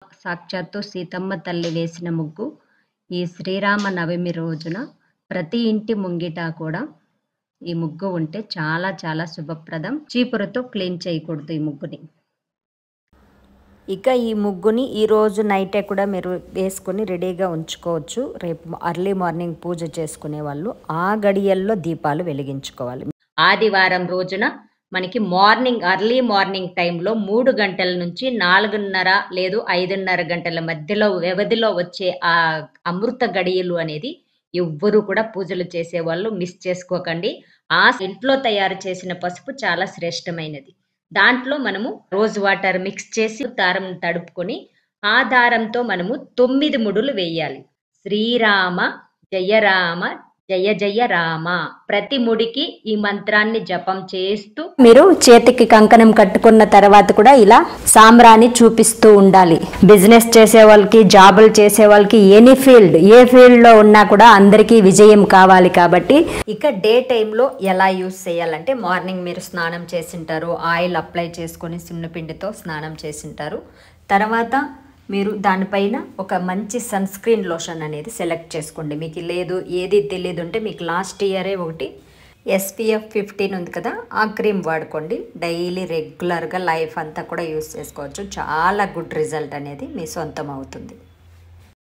సాక్షాత్తు సీతమ్మ తల్లి వేసిన ముగ్గు. ఈ శ్రీరామ నవమి రోజున ప్రతి ఇంటి ముంగిట కూడా ఈ ముగ్గు ఉంటే చాలా చాలా శుభప్రదం. చీపురుతో క్లీన్ చేయకూడదు ఈ ముగ్గుని. ఇక ఈ ముగ్గుని ఈరోజు నైటే కూడా మీరు వేసుకొని రెడీగా ఉంచుకోవచ్చు. రేపు అర్లీ మార్నింగ్ పూజ చేసుకునే వాళ్ళు ఆ గడియల్లో దీపాలు వెలిగించుకోవాలి. ఆదివారం రోజున మనకి అర్లీ మార్నింగ్ టైంలో 3 గంటల నుంచి 4:30 లేదు 5:30 గంటల మధ్యలో వ్యవధిలో వచ్చే ఆ అమృత గడియలు అనేది ఎవ్వరూ కూడా పూజలు చేసేవాళ్ళు మిస్ చేసుకోకండి. ఆ ఇంట్లో తయారు చేసిన పసుపు చాలా శ్రేష్టమైనది. దాంట్లో మనము రోజ్ వాటర్ మిక్స్ చేసి దారం తడుపుకొని ఆ దారంతో మనము 9 ముడులు వేయాలి. శ్రీరామ జయ రామ జయ జయ రామ. ప్రతి ముడికి ఈ మంత్రాన్ని జపం చేస్తూ మీరు చేతికి కంకణం కట్టుకున్న తర్వాత కూడా ఇలా సాంబ్రాన్ని చూపిస్తూ ఉండాలి. బిజినెస్ చేసే వాళ్ళకి, జాబులు చేసే వాళ్ళకి, ఏ ఫీల్డ్లో ఉన్నా కూడా అందరికీ విజయం కావాలి. కాబట్టి ఇక డే టైంలో ఎలా యూస్ చేయాలంటే, మార్నింగ్ మీరు స్నానం చేసింటారు, ఆయిల్ అప్లై చేసుకొని సున్నపిండితో స్నానం చేసింటారు. తర్వాత మీరు దానిపైన ఒక మంచి సన్ స్క్రీన్ లోషన్ అనేది సెలెక్ట్ చేసుకోండి. మీకు లేదు ఏది తెలియదు అంటే మీకు లాస్ట్ ఇయరే ఒకటి SPF 15 ఉంది కదా, ఆ క్రీమ్ వాడుకోండి. డైలీ రెగ్యులర్గా లైఫ్ అంతా కూడా యూస్ చేసుకోవచ్చు. చాలా గుడ్ రిజల్ట్ అనేది మీ సొంతం అవుతుంది.